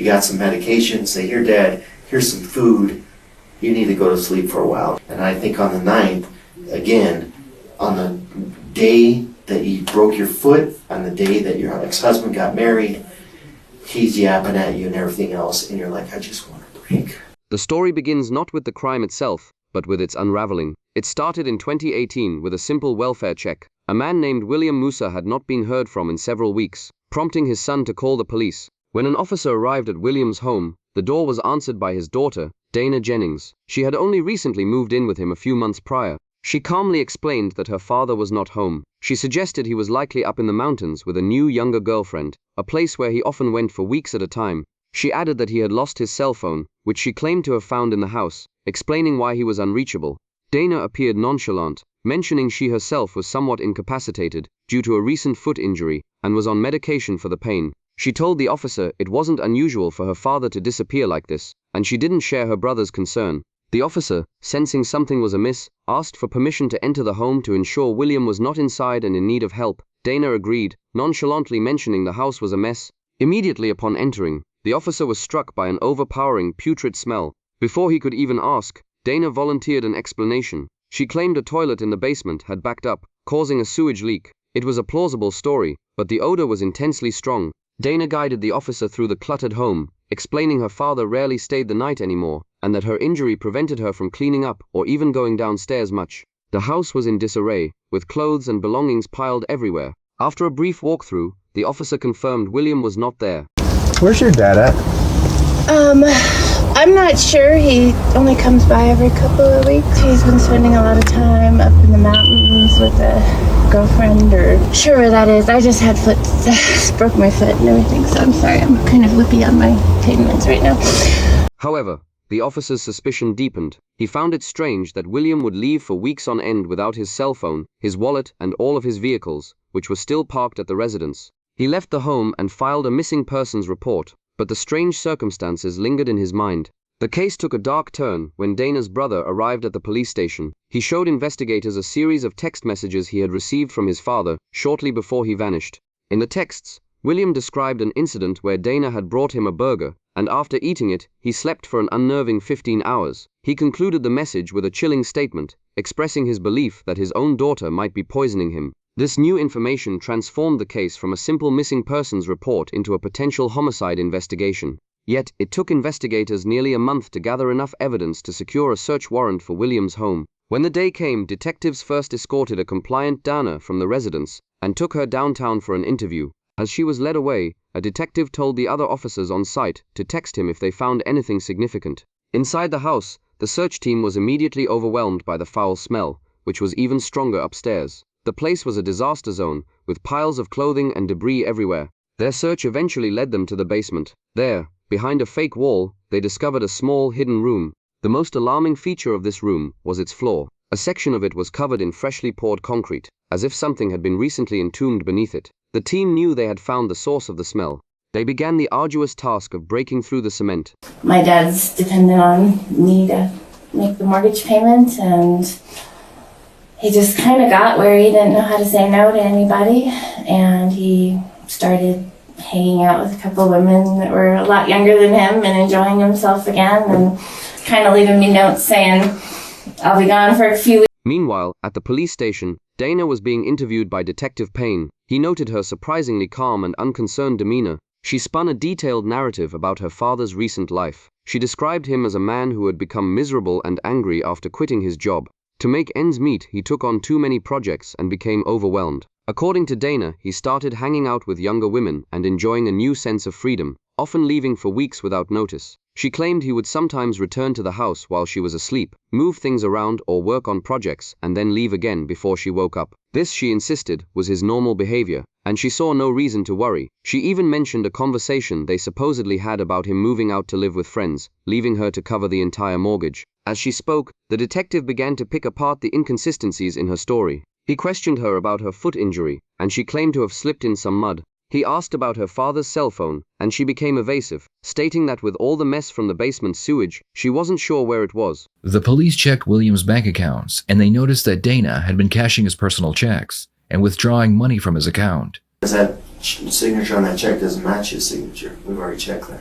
You got some medication, say, here, Dad, here's some food. You need to go to sleep for a while. And I think on the 9th, again, on the day that you broke your foot, on the day that your ex-husband got married, he's yapping at you and everything else, and you're like, I just want a break. The story begins not with the crime itself, but with its unraveling. It started in 2018 with a simple welfare check. A man named William Moosac had not been heard from in several weeks, prompting his son to call the police. When an officer arrived at William's home, the door was answered by his daughter, Dana Jennings. She had only recently moved in with him a few months prior. She calmly explained that her father was not home. She suggested he was likely up in the mountains with a new younger girlfriend, a place where he often went for weeks at a time. She added that he had lost his cell phone, which she claimed to have found in the house, explaining why he was unreachable. Dana appeared nonchalant, mentioning she herself was somewhat incapacitated due to a recent foot injury and was on medication for the pain. She told the officer it wasn't unusual for her father to disappear like this, and she didn't share her brother's concern. The officer, sensing something was amiss, asked for permission to enter the home to ensure William was not inside and in need of help. Dana agreed, nonchalantly mentioning the house was a mess. Immediately upon entering, the officer was struck by an overpowering, putrid smell. Before he could even ask, Dana volunteered an explanation. She claimed a toilet in the basement had backed up, causing a sewage leak. It was a plausible story, but the odor was intensely strong. Dana guided the officer through the cluttered home, explaining her father rarely stayed the night anymore, and that her injury prevented her from cleaning up or even going downstairs much. The house was in disarray, with clothes and belongings piled everywhere. After a brief walkthrough, the officer confirmed William was not there. Where's your dad at? I'm not sure. He only comes by every couple of weeks. He's been spending a lot of time up in the mountains with a girlfriend, or sure where that is. I just had broke my foot and everything, so I'm sorry. I'm kind of whippy on my pain meds right now. However, the officer's suspicion deepened. He found it strange that William would leave for weeks on end without his cell phone, his wallet, and all of his vehicles, which were still parked at the residence. He left the home and filed a missing persons report, but the strange circumstances lingered in his mind. The case took a dark turn when Dana's brother arrived at the police station. He showed investigators a series of text messages he had received from his father shortly before he vanished. In the texts, William described an incident where Dana had brought him a burger, and after eating it, he slept for an unnerving 15 hours. He concluded the message with a chilling statement, expressing his belief that his own daughter might be poisoning him. This new information transformed the case from a simple missing persons report into a potential homicide investigation. Yet, it took investigators nearly a month to gather enough evidence to secure a search warrant for William's home. When the day came, detectives first escorted a compliant Dana from the residence and took her downtown for an interview. As she was led away, a detective told the other officers on site to text him if they found anything significant. Inside the house, the search team was immediately overwhelmed by the foul smell, which was even stronger upstairs. The place was a disaster zone, with piles of clothing and debris everywhere. Their search eventually led them to the basement. There, behind a fake wall, they discovered a small, hidden room. The most alarming feature of this room was its floor. A section of it was covered in freshly poured concrete, as if something had been recently entombed beneath it. The team knew they had found the source of the smell. They began the arduous task of breaking through the cement. My dad's dependent on me to make the mortgage payment, and he just kind of got where he didn't know how to say no to anybody, and he started hanging out with a couple of women that were a lot younger than him and enjoying himself again, and kind of leaving me notes saying, I'll be gone for a few weeks. Meanwhile, at the police station, Dana was being interviewed by Detective Payne. He noted her surprisingly calm and unconcerned demeanor. She spun a detailed narrative about her father's recent life. She described him as a man who had become miserable and angry after quitting his job. To make ends meet, he took on too many projects and became overwhelmed. According to Dana, he started hanging out with younger women and enjoying a new sense of freedom, often leaving for weeks without notice. She claimed he would sometimes return to the house while she was asleep, move things around or work on projects, and then leave again before she woke up. This, she insisted, was his normal behavior, and she saw no reason to worry. She even mentioned a conversation they supposedly had about him moving out to live with friends, leaving her to cover the entire mortgage. As she spoke, the detective began to pick apart the inconsistencies in her story. He questioned her about her foot injury, and she claimed to have slipped in some mud. He asked about her father's cell phone, and she became evasive, stating that with all the mess from the basement sewage, she wasn't sure where it was. The police checked William's bank accounts, and they noticed that Dana had been cashing his personal checks and withdrawing money from his account. Because that signature on that check doesn't match his signature. We've already checked that.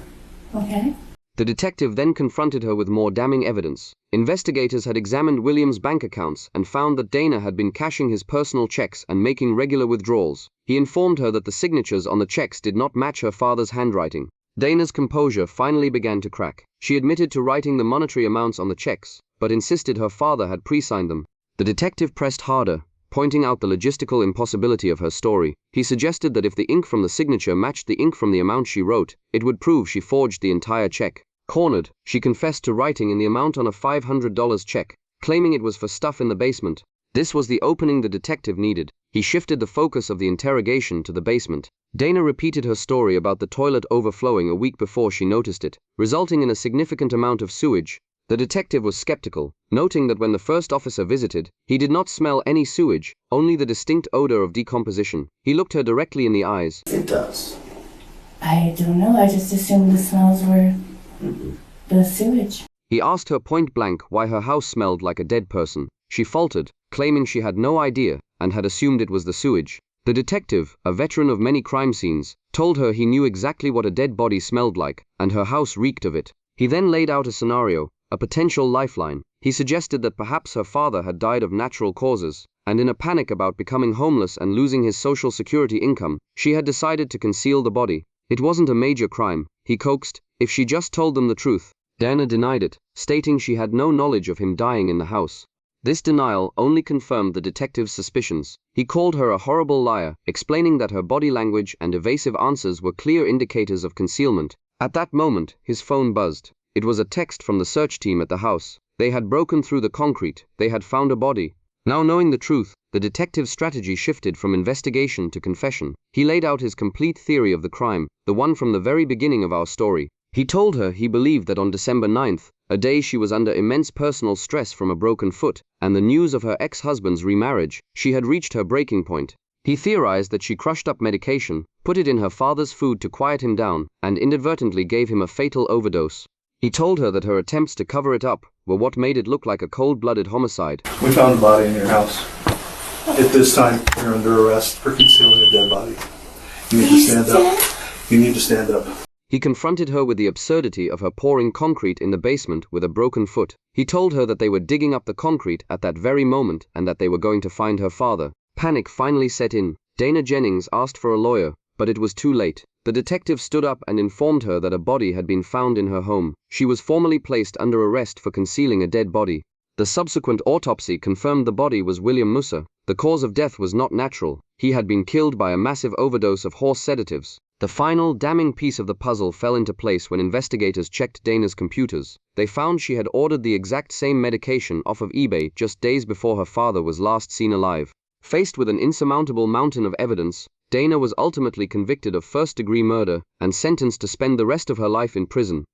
Okay. The detective then confronted her with more damning evidence. Investigators had examined William's bank accounts and found that Dana had been cashing his personal checks and making regular withdrawals. He informed her that the signatures on the checks did not match her father's handwriting. Dana's composure finally began to crack. She admitted to writing the monetary amounts on the checks, but insisted her father had pre-signed them. The detective pressed harder, pointing out the logistical impossibility of her story. He suggested that if the ink from the signature matched the ink from the amount she wrote, it would prove she forged the entire check. Cornered, she confessed to writing in the amount on a $500 check, claiming it was for stuff in the basement. This was the opening the detective needed. He shifted the focus of the interrogation to the basement. Dana repeated her story about the toilet overflowing a week before she noticed it, resulting in a significant amount of sewage. The detective was skeptical, noting that when the first officer visited, he did not smell any sewage, only the distinct odor of decomposition. He looked her directly in the eyes. It does. I don't know. I just assumed the smells were the sewage. He asked her point blank why her house smelled like a dead person. She faltered, claiming she had no idea and had assumed it was the sewage. The detective, a veteran of many crime scenes, told her he knew exactly what a dead body smelled like, and her house reeked of it. He then laid out a scenario, a potential lifeline. He suggested that perhaps her father had died of natural causes, and in a panic about becoming homeless and losing his social security income, she had decided to conceal the body. It wasn't a major crime, he coaxed, if she just told them the truth. Dana denied it, stating she had no knowledge of him dying in the house. This denial only confirmed the detective's suspicions. He called her a horrible liar, explaining that her body language and evasive answers were clear indicators of concealment. At that moment, his phone buzzed. It was a text from the search team at the house. They had broken through the concrete. They had found a body. Now knowing the truth, the detective's strategy shifted from investigation to confession. He laid out his complete theory of the crime, the one from the very beginning of our story. He told her he believed that on December 9th, a day she was under immense personal stress from a broken foot, and the news of her ex-husband's remarriage, she had reached her breaking point. He theorized that she crushed up medication, put it in her father's food to quiet him down, and inadvertently gave him a fatal overdose. He told her that her attempts to cover it up were what made it look like a cold-blooded homicide. We found a body in your house. At this time, you're under arrest for concealing a dead body. You need to stand up. You need to stand up. He confronted her with the absurdity of her pouring concrete in the basement with a broken foot. He told her that they were digging up the concrete at that very moment and that they were going to find her father. Panic finally set in. Dana Jennings asked for a lawyer, but it was too late. The detective stood up and informed her that a body had been found in her home. She was formally placed under arrest for concealing a dead body. The subsequent autopsy confirmed the body was William Moosac. The cause of death was not natural. He had been killed by a massive overdose of horse sedatives. The final, damning piece of the puzzle fell into place when investigators checked Dana's computers. They found she had ordered the exact same medication off of eBay just days before her father was last seen alive. Faced with an insurmountable mountain of evidence, Dana was ultimately convicted of first-degree murder and sentenced to spend the rest of her life in prison.